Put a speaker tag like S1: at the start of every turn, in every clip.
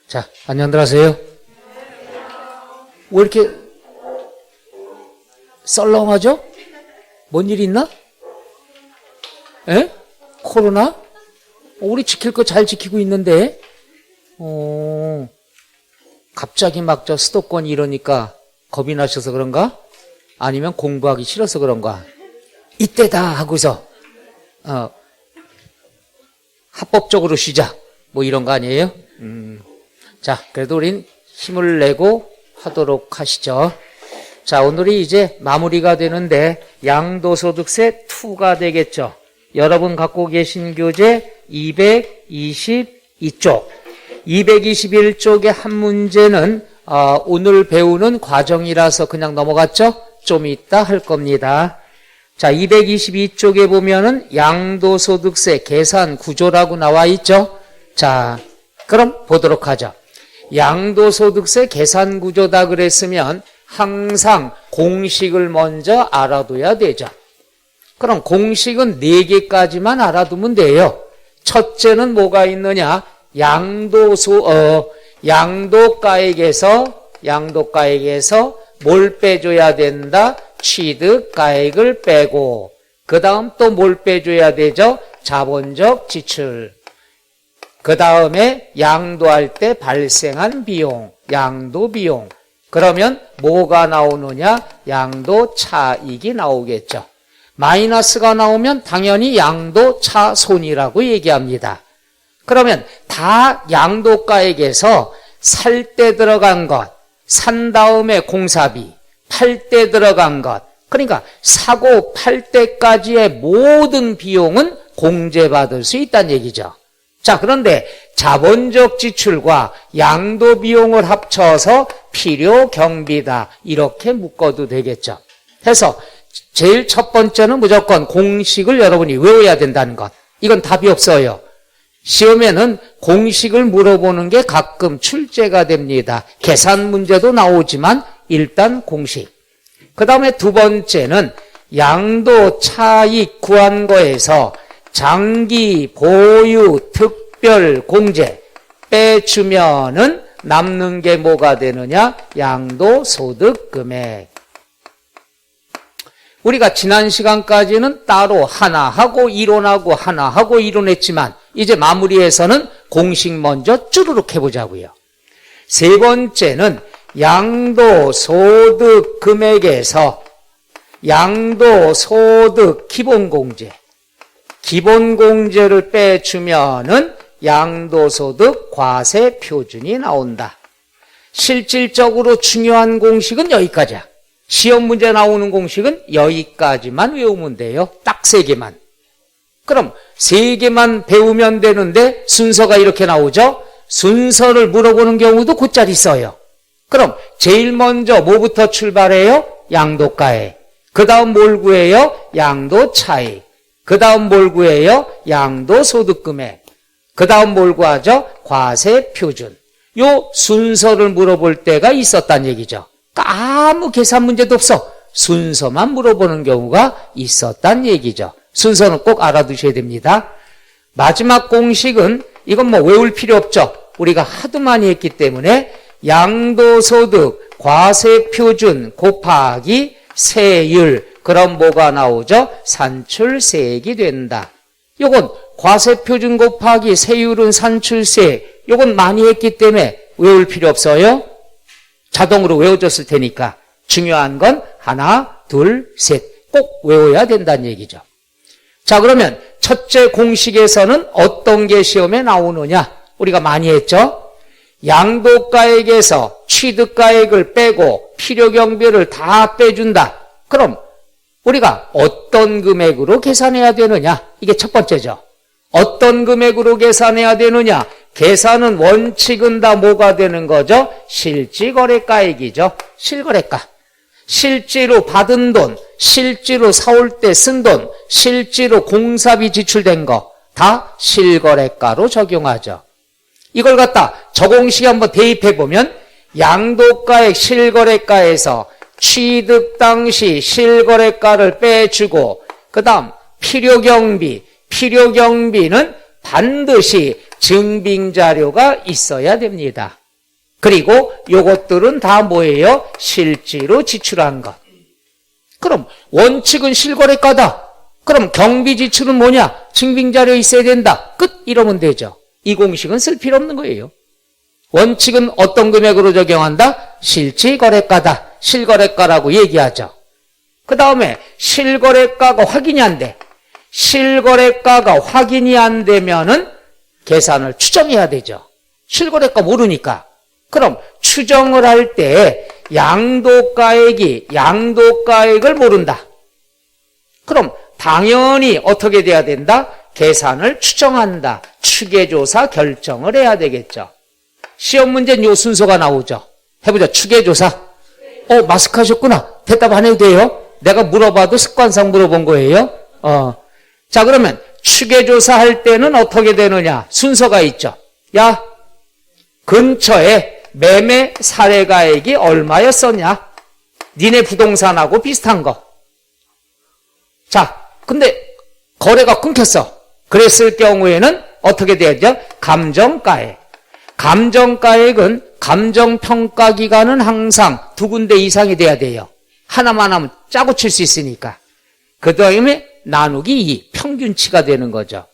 S1: 자, 안녕들 하세요. 왜 이렇게 썰렁하죠? 뭔 일 있나? 에? 코로나? 우리 지킬 거 잘 지키고 있는데, 갑자기 막 저 수도권 이러니까 겁이 나셔서 그런가? 아니면 공부하기 싫어서 그런가? 이때다 하고서, 합법적으로 쉬자. 뭐 이런 거 아니에요? 자, 그래도 우린 힘을 내고 하도록 하시죠. 자, 오늘이 이제 마무리가 되는데 양도소득세 2가 되겠죠. 여러분 갖고 계신 교재 222쪽. 221쪽의 한 문제는 오늘 배우는 과정이라서 그냥 넘어갔죠? 좀 이따 할 겁니다. 자, 222쪽에 보면은 양도소득세 계산 구조라고 나와 있죠? 자, 그럼 보도록 하죠. 양도소득세 계산 구조다 그랬으면 항상 공식을 먼저 알아둬야 되죠. 그럼 공식은 4개까지만 알아두면 돼요. 첫째는 뭐가 있느냐? 양도가액에서 뭘 빼줘야 된다? 취득가액을 빼고, 그 다음 또 뭘 빼줘야 되죠? 자본적 지출. 그 다음에 양도할 때 발생한 비용, 양도비용. 그러면 뭐가 나오느냐? 양도차익이 나오겠죠. 마이너스가 나오면 당연히 양도차손이라고 얘기합니다. 그러면 다 양도가액에서 살 때 들어간 것, 산 다음에 공사비, 팔 때 들어간 것, 그러니까 사고 팔 때까지의 모든 비용은 공제받을 수 있다는 얘기죠. 자, 그런데 자본적 지출과 양도 비용을 합쳐서 필요 경비다. 이렇게 묶어도 되겠죠. 해서 제일 첫 번째는 무조건 공식을 여러분이 외워야 된다는 것. 이건 답이 없어요. 시험에는 공식을 물어보는 게 가끔 출제가 됩니다. 계산 문제도 나오지만 일단 공식. 그 다음에 두 번째는 양도 차익 구한 거에서 장기 보유 특별 공제 빼주면은 남는 게 뭐가 되느냐? 양도소득 금액. 우리가 지난 시간까지는 따로 하나 하고 이론하고 하나 하고 이론했지만 이제 마무리해서는 공식 먼저 쭈루룩 해보자고요. 세 번째는 양도소득 금액에서 양도소득 기본공제. 기본공제를 빼주면은 양도소득 과세 표준이 나온다. 실질적으로 중요한 공식은 여기까지야. 시험 문제 나오는 공식은 여기까지만 외우면 돼요. 딱 3개만. 그럼 3개만 배우면 되는데 순서가 이렇게 나오죠? 순서를 물어보는 경우도 곧잘 있어요. 그럼 제일 먼저 뭐부터 출발해요? 양도가액. 그 다음 뭘 구해요? 양도차익. 그 다음 뭘 구해요? 양도소득금액. 그 다음 뭘 구하죠? 과세표준. 요 순서를 물어볼 때가 있었단 얘기죠. 아무 계산 문제도 없어. 순서만 물어보는 경우가 있었단 얘기죠. 순서는 꼭 알아두셔야 됩니다. 마지막 공식은 이건 뭐 외울 필요 없죠. 우리가 하도 많이 했기 때문에 양도소득 과세표준 곱하기 세율. 그럼 뭐가 나오죠? 산출세액이 된다. 요건 과세표준 곱하기 세율은 산출세액. 요건 많이 했기 때문에 외울 필요 없어요. 자동으로 외워졌을 테니까 중요한 건 하나, 둘, 셋 꼭 외워야 된다는 얘기죠. 자, 그러면 첫째 공식에서는 어떤 게 시험에 나오느냐? 우리가 많이 했죠? 양도가액에서 취득가액을 빼고 필요경비를 다 빼준다. 그럼 우리가 어떤 금액으로 계산해야 되느냐? 이게 첫 번째죠. 어떤 금액으로 계산해야 되느냐? 계산은 원칙은 다 뭐가 되는 거죠? 실지거래가액이죠. 실거래가. 실제로 받은 돈, 실제로 사올 때 쓴 돈, 실제로 공사비 지출된 거 다 실거래가로 적용하죠. 이걸 갖다 저 공식에 한번 대입해 보면 양도가액 실거래가에서 취득 당시 실거래가를 빼주고 그 다음 필요경비는 반드시 증빙자료가 있어야 됩니다. 그리고 요것들은 다 뭐예요? 실제로 지출한 것. 그럼 원칙은 실거래가다. 그럼 경비 지출은 뭐냐? 증빙자료 있어야 된다. 끝. 이러면 되죠. 이 공식은 쓸 필요 없는 거예요. 원칙은 어떤 금액으로 적용한다? 실질거래가다. 실거래가라고 얘기하죠. 그 다음에 실거래가가 확인이 안 돼. 실거래가가 확인이 안 되면은 계산을 추정해야 되죠. 실거래가 모르니까. 그럼 추정을 할 때 양도가액을 모른다. 그럼 당연히 어떻게 돼야 된다? 계산을 추정한다. 추계조사 결정을 해야 되겠죠. 시험 문제는 요 순서가 나오죠. 해보자. 추계조사. 마스크 하셨구나. 대답 안 해도 돼요. 내가 물어봐도 습관상 물어본 거예요. 자, 그러면 추계조사 할 때는 어떻게 되느냐? 순서가 있죠. 야, 근처에 매매 사례가액이 얼마였었냐? 니네 부동산하고 비슷한 거. 자, 근데 거래가 끊겼어. 그랬을 경우에는 어떻게 돼야죠? 감정가액. 감정가액은 감정평가 기간은 항상 2군데 이상이 돼야 돼요. 하나만 하면 짜고 칠 수 있으니까. 그 다음에 나누기 2, 평균치가 되는 거죠.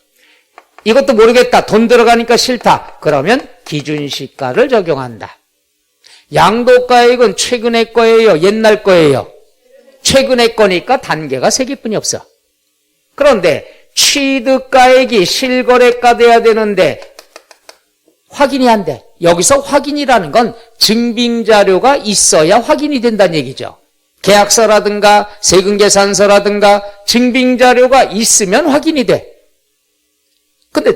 S1: 이것도 모르겠다. 돈 들어가니까 싫다. 그러면 기준시가를 적용한다. 양도가액은 최근에 거예요? 옛날 거예요? 최근에 거니까 단계가 3개뿐이 없어. 그런데 취득가액이 실거래가 돼야 되는데 확인이 안 돼. 여기서 확인이라는 건 증빙자료가 있어야 확인이 된다는 얘기죠. 계약서라든가 세금계산서라든가 증빙자료가 있으면 확인이 돼. 근데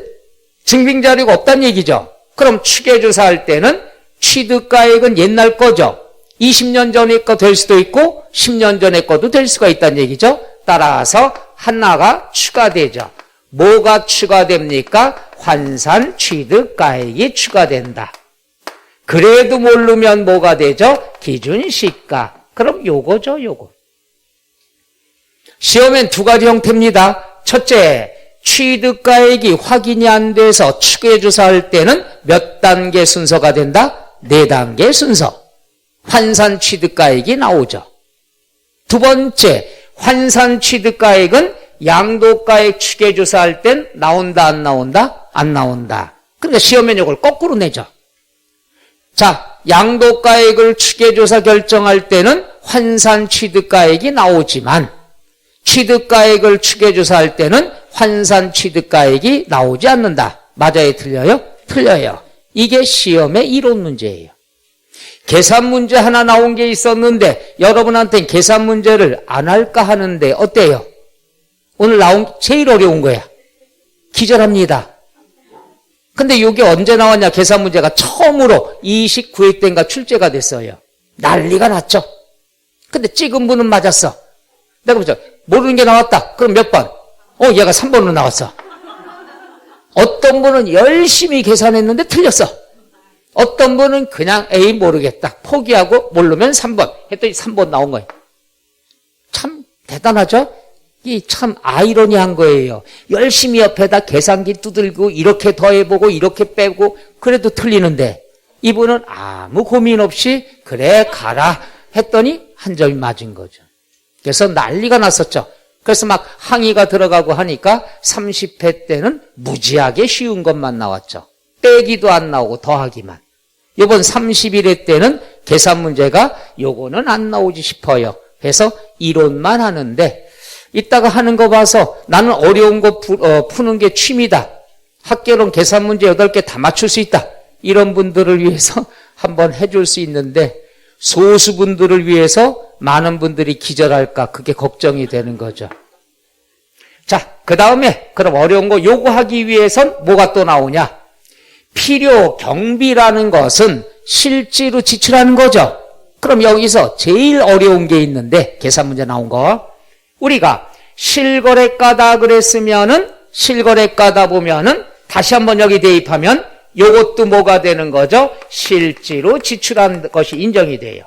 S1: 증빙자료가 없다는 얘기죠. 그럼 추계조사할 때는 취득가액은 옛날 거죠. 20년 전의 거 될 수도 있고 10년 전의 거도 될 수가 있다는 얘기죠. 따라서 하나가 추가되죠. 뭐가 추가됩니까? 환산 취득가액이 추가된다. 그래도 모르면 뭐가 되죠? 기준시가. 그럼 요거죠, 요거. 시험엔 2가지 형태입니다. 첫째, 취득가액이 확인이 안 돼서 추계조사할 때는 몇 단계 순서가 된다? 4단계 순서. 환산 취득가액이 나오죠. 두 번째, 환산 취득가액은 양도가액 추계조사할 땐 나온다, 안 나온다? 안 나온다. 그러니까 시험엔 이걸 거꾸로 내죠. 자, 양도가액을 추계조사 결정할 때는 환산 취득가액이 나오지만 취득가액을 추계조사할 때는 환산 취득가액이 나오지 않는다. 맞아요? 틀려요? 틀려요. 이게 시험의 이론 문제예요. 계산 문제 하나 나온 게 있었는데 여러분한테는 계산 문제를 안 할까 하는데 어때요? 오늘 나온 제일 어려운 거야. 기절합니다. 근데 이게 언제 나왔냐? 계산 문제가 처음으로 29회 때인가 출제가 됐어요. 난리가 났죠. 근데 찍은 분은 맞았어. 내가 보자. 모르는 게 나왔다. 그럼 몇 번? 얘가 3번으로 나왔어. 어떤 분은 열심히 계산했는데 틀렸어. 어떤 분은 그냥 에이 모르겠다. 포기하고 모르면 3번. 했더니 3번 나온 거예요. 참 대단하죠? 이 참 아이러니한 거예요. 열심히 옆에다 계산기 두들고 이렇게 더해보고 이렇게 빼고 그래도 틀리는데 이분은 아무 고민 없이 그래 가라 했더니 한 점이 맞은 거죠. 그래서 난리가 났었죠. 그래서 막 항의가 들어가고 하니까 30회 때는 무지하게 쉬운 것만 나왔죠. 빼기도 안 나오고 더하기만. 이번 31회 때는 계산 문제가 요거는 안 나오지 싶어요. 그래서 이론만 하는데 이따가 하는 거 봐서 나는 어려운 거 푸는 게 취미다. 학교론 계산 문제 8개 다 맞출 수 있다. 이런 분들을 위해서 한번 해줄 수 있는데 소수분들을 위해서 많은 분들이 기절할까 그게 걱정이 되는 거죠. 자, 그 다음에 그럼 어려운 거 요거 하기 위해선 뭐가 또 나오냐? 필요 경비라는 것은 실제로 지출하는 거죠. 그럼 여기서 제일 어려운 게 있는데 계산 문제 나온 거 우리가 실거래가다 그랬으면은 실거래가다 보면은 다시 한번 여기 대입하면 요것도 뭐가 되는 거죠? 실제로 지출한 것이 인정이 돼요.